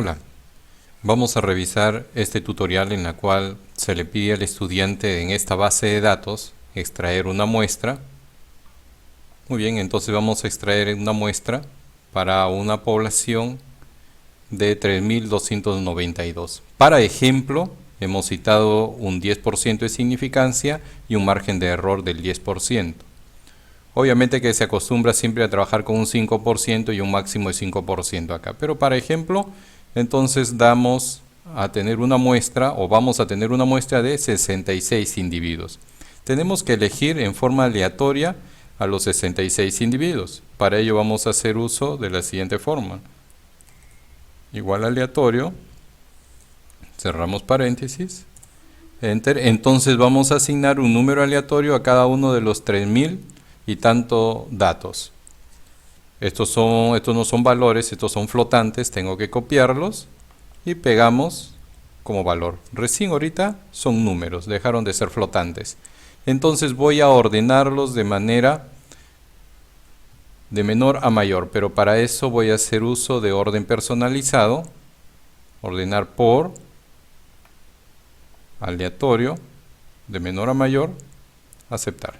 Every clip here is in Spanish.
Hola, vamos a revisar este tutorial en la cual se le pide al estudiante en esta base de datos extraer una muestra. Muy bien, entonces vamos a extraer una muestra para una población de 3.292. Para ejemplo, hemos citado un 10% de significancia y un margen de error del 10%. Obviamente que se acostumbra siempre a trabajar con un 5% y un máximo de 5% acá. Pero para ejemplo, entonces damos a tener una muestra o vamos a tener una muestra de 66 individuos. Tenemos que elegir en forma aleatoria a los 66 individuos. Para ello vamos a hacer uso de la siguiente forma. Igual aleatorio, cerramos paréntesis, enter. Entonces vamos a asignar un número aleatorio a cada uno de los 3.000 y tanto datos. Estos no son valores, estos son flotantes, tengo que copiarlos y pegamos como valor. Recién ahorita son números, dejaron de ser flotantes. Entonces voy a ordenarlos de manera de menor a mayor, pero para eso voy a hacer uso de orden personalizado, ordenar por aleatorio, de menor a mayor, aceptar.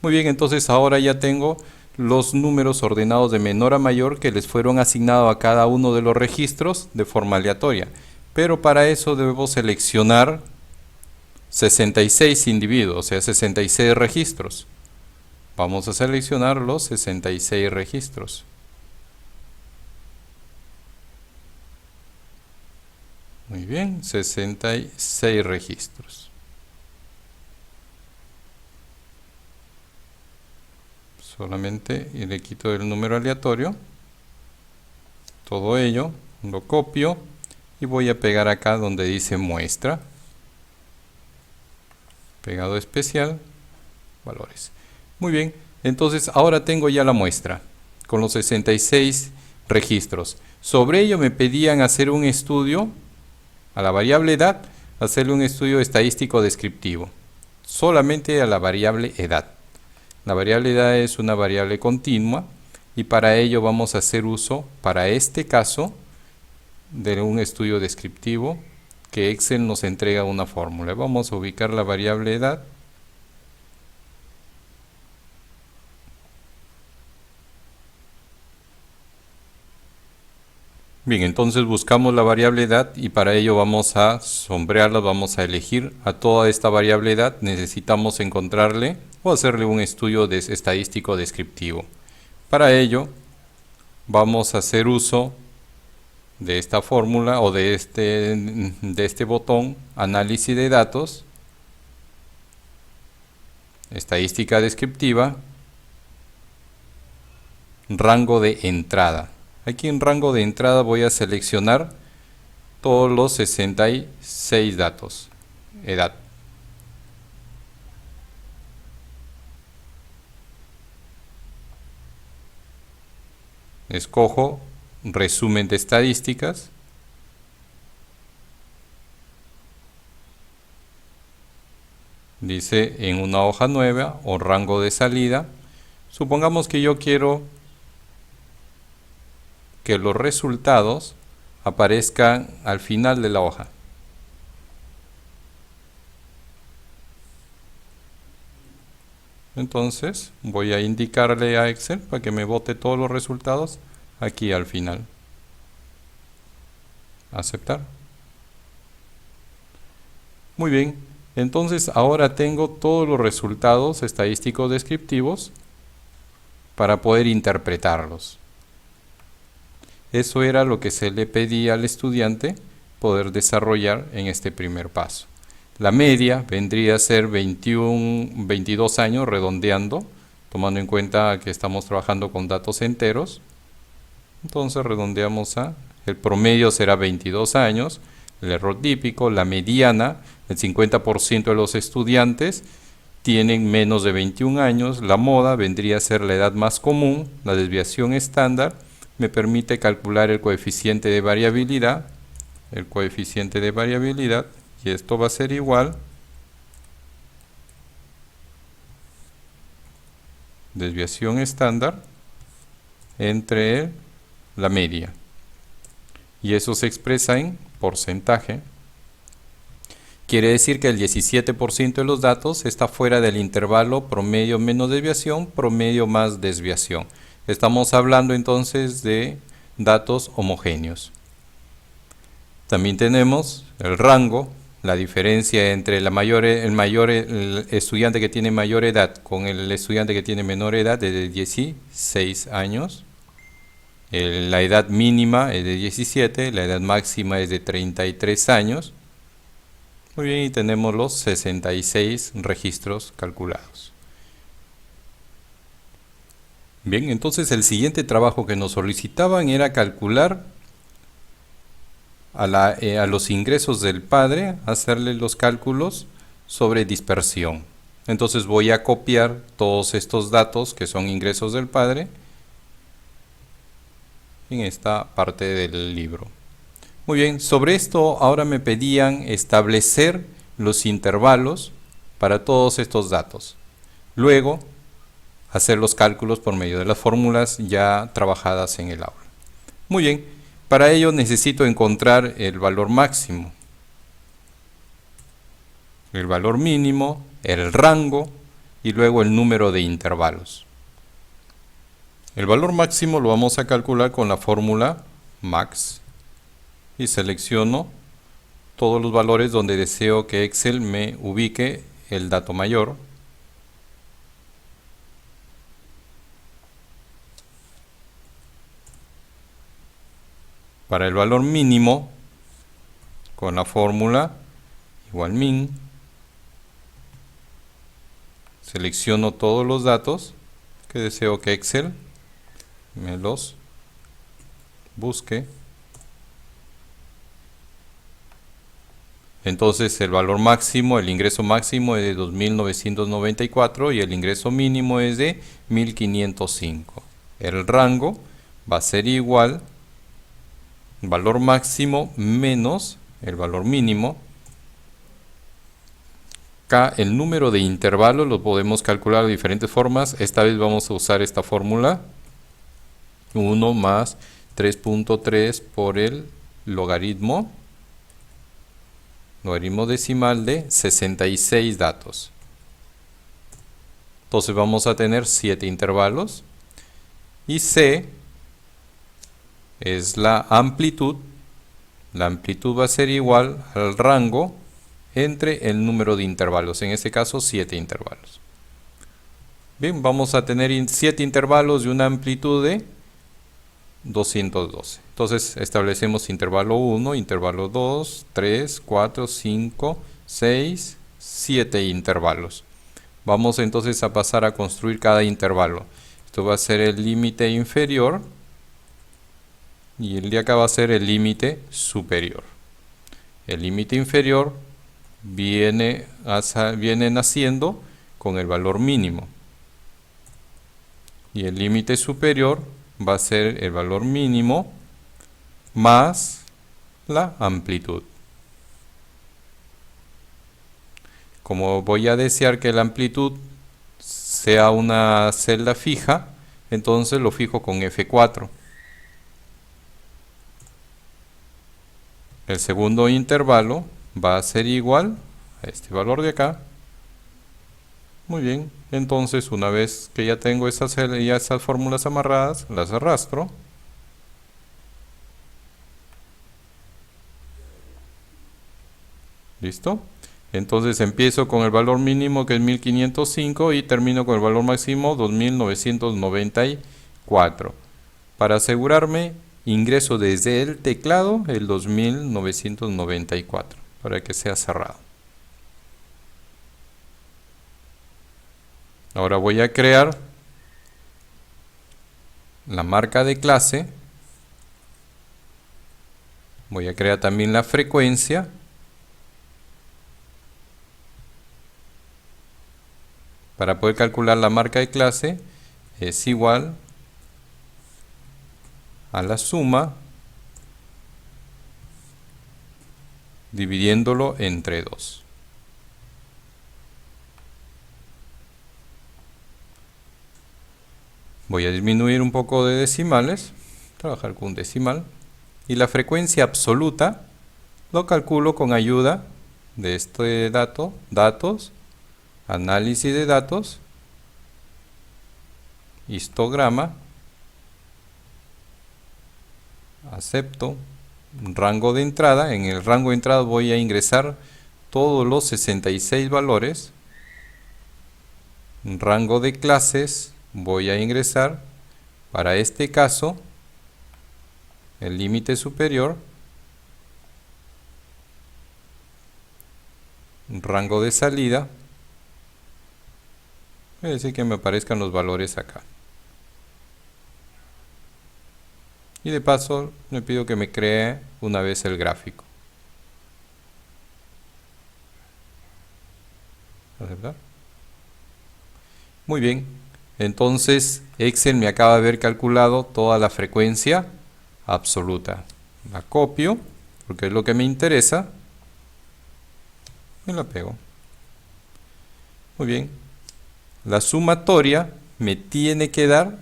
Muy bien, entonces ahora ya tengo los números ordenados de menor a mayor que les fueron asignados a cada uno de los registros de forma aleatoria. Pero para eso debo seleccionar 66 individuos, o sea, 66 registros. Vamos a seleccionar los 66 registros. Muy bien, 66 registros. Solamente le quito el número aleatorio. Todo ello lo copio y voy a pegar acá donde dice muestra. Pegado especial, valores. Muy bien, entonces ahora tengo ya la muestra con los 66 registros. Sobre ello me pedían hacer un estudio a la variable edad, hacerle un estudio estadístico descriptivo, solamente a la variable edad. La variable edad es una variable continua y para ello vamos a hacer uso, para este caso, de un estudio descriptivo que Excel nos entrega una fórmula. Vamos a ubicar la variable edad. Bien, entonces buscamos la variable edad y para ello vamos a sombrearla, vamos a elegir a toda esta variable edad. Necesitamos encontrarle o hacerle un estudio estadístico descriptivo. Para ello vamos a hacer uso de esta fórmula o de este botón, análisis de datos, estadística descriptiva, rango de entrada. Aquí en rango de entrada voy a seleccionar todos los 66 datos, edad. Escojo resumen de estadísticas. Dice en una hoja nueva o rango de salida. Supongamos que yo quiero que los resultados aparezcan al final de la hoja. Entonces voy a indicarle a Excel para que me bote todos los resultados aquí al final. Aceptar. Muy bien, entonces ahora tengo todos los resultados estadísticos descriptivos para poder interpretarlos. Eso era lo que se le pedía al estudiante poder desarrollar en este primer paso. La media vendría a ser 22 años redondeando, tomando en cuenta que estamos trabajando con datos enteros. Entonces redondeamos a, el promedio será 22 años, el error típico, la mediana, el 50% de los estudiantes tienen menos de 21 años, la moda vendría a ser la edad más común, la desviación estándar me permite calcular el coeficiente de variabilidad, y esto va a ser igual desviación estándar entre la media. y eso se expresa en porcentaje. Quiere decir que el 17% de los datos está fuera del intervalo promedio menos desviación, promedio más desviación. Estamos hablando entonces de datos homogéneos. También tenemos el rango, la diferencia entre el estudiante que tiene mayor edad con el estudiante que tiene menor edad es de 16 años. La edad mínima es de 17, la edad máxima es de 33 años. Muy bien, y tenemos los 66 registros calculados. Bien, entonces el siguiente trabajo que nos solicitaban era calcular a los ingresos del padre, hacerle los cálculos sobre dispersión. Entonces voy a copiar todos estos datos que son ingresos del padre en esta parte del libro. Muy bien, sobre esto ahora me pedían establecer los intervalos para todos estos datos. Luego, hacer los cálculos por medio de las fórmulas ya trabajadas en el aula. Muy bien, para ello necesito encontrar el valor máximo, el valor mínimo, el rango y luego el número de intervalos. El valor máximo lo vamos a calcular con la fórmula max. Y selecciono todos los valores donde deseo que Excel me ubique el dato mayor. Para el valor mínimo, con la fórmula igual min, selecciono todos los datos que deseo que Excel me los busque. Entonces el valor máximo, el ingreso máximo es de 2.994 y el ingreso mínimo es de 1.505. El rango va a ser igual valor máximo menos el valor mínimo. Acá el número de intervalos lo podemos calcular de diferentes formas. Esta vez vamos a usar esta fórmula. 1 más 3.3 por el logaritmo decimal de 66 datos. Entonces vamos a tener 7 intervalos y C es la amplitud. La amplitud va a ser igual al rango entre el número de intervalos, en este caso 7 intervalos. Bien, vamos a tener 7 intervalos de una amplitud de 212. Entonces establecemos intervalo 1, intervalo 2, 3, 4, 5, 6, 7 intervalos. Vamos entonces a pasar a construir cada intervalo. Esto va a ser el límite inferior y el de acá va a ser el límite superior. El límite inferior viene naciendo con el valor mínimo y el límite superior va a ser el valor mínimo más la amplitud. Como voy a desear que la amplitud sea una celda fija, entonces lo fijo con F4. El segundo intervalo va a ser igual a este valor de acá. Muy bien, entonces una vez que ya tengo esas fórmulas amarradas, las arrastro. ¿Listo? Entonces empiezo con el valor mínimo que es 1505 y termino con el valor máximo 2994. Para asegurarme, ingreso desde el teclado el 2994 para que sea cerrado. Ahora voy a crear la marca de clase. Voy a crear también la frecuencia. Para poder calcular la marca de clase es igual a la suma dividiéndolo entre 2. Voy a disminuir un poco de decimales, trabajar con un decimal. Y la frecuencia absoluta lo calculo con ayuda de este dato, datos, análisis de datos, histograma, acepto, rango de entrada. En el rango de entrada voy a ingresar todos los 66 valores. Rango de clases voy a ingresar, para este caso, el límite superior. Rango de salida, voy a decir que me aparezcan los valores acá. Y de paso le pido que me cree una vez el gráfico. ¿Verdad? Muy bien, entonces Excel me acaba de haber calculado toda la frecuencia absoluta. La copio, porque es lo que me interesa, y la pego. Muy bien, la sumatoria me tiene que dar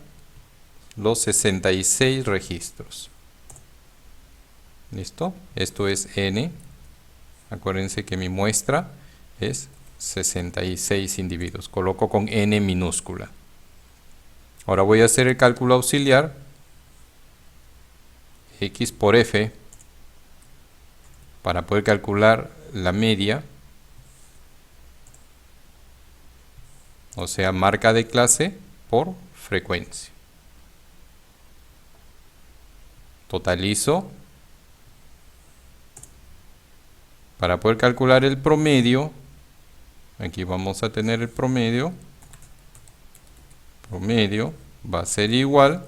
los 66 registros. ¿Listo? Esto es n. Acuérdense que mi muestra es 66 individuos. Coloco con n minúscula. Ahora voy a hacer el cálculo auxiliar. X por F, para poder calcular la media, o sea, marca de clase por frecuencia. Totalizo. Para poder calcular el promedio, aquí vamos a tener el promedio. Promedio va a ser igual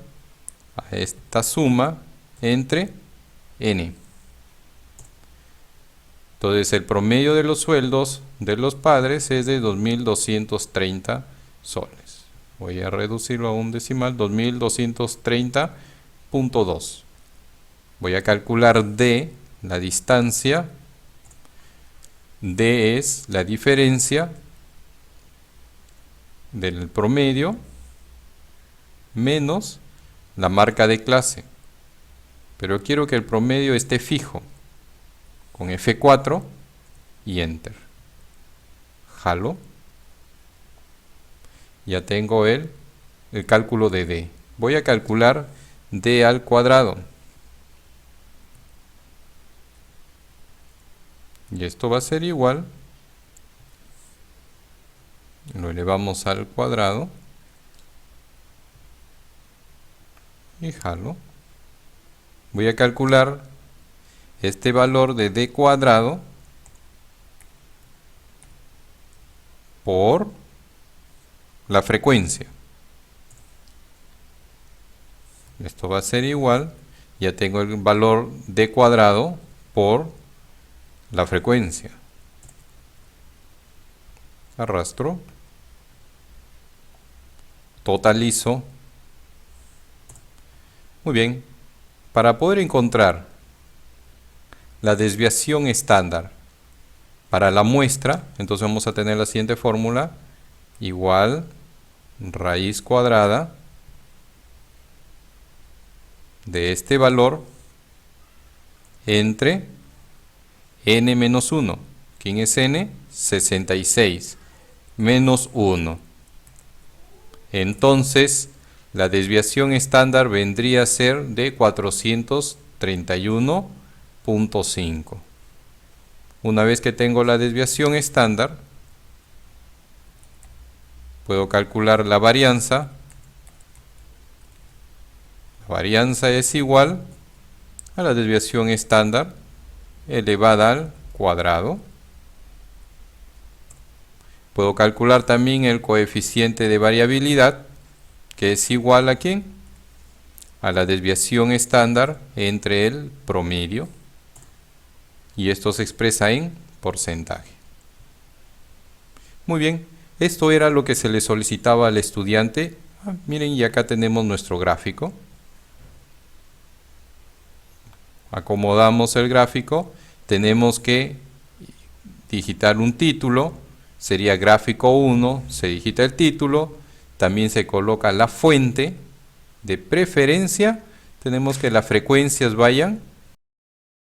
a esta suma entre n. Entonces el promedio de los sueldos de los padres es de 2.230 soles. Voy a reducirlo a un decimal, 2.230.2. Voy a calcular d, la distancia. D es la diferencia del promedio menos la marca de clase. Pero quiero que el promedio esté fijo. Con F4 y Enter. Jalo. Ya tengo el cálculo de D. Voy a calcular D al cuadrado. Y esto va a ser igual. Lo elevamos al cuadrado. Y jalo. Voy a calcular este valor de D cuadrado por la frecuencia. Esto va a ser igual. Ya tengo el valor D cuadrado por la frecuencia. Arrastro. Totalizo. Muy bien. Para poder encontrar la desviación estándar para la muestra, entonces vamos a tener la siguiente fórmula: igual raíz cuadrada de este valor entre n menos 1. ¿Quién es n? 66 menos 1. Entonces la desviación estándar vendría a ser de 431.5. Una vez que tengo la desviación estándar, puedo calcular la varianza. La varianza es igual a la desviación estándar elevada al cuadrado. Puedo calcular también el coeficiente de variabilidad, que es igual a ¿quién? A la desviación estándar entre el promedio. Y esto se expresa en porcentaje. Muy bien, esto era lo que se le solicitaba al estudiante. Miren, y acá tenemos nuestro gráfico. Acomodamos el gráfico. Tenemos que digitar un título. Sería gráfico 1, se digita el título. También se coloca la fuente. De preferencia, tenemos que las frecuencias vayan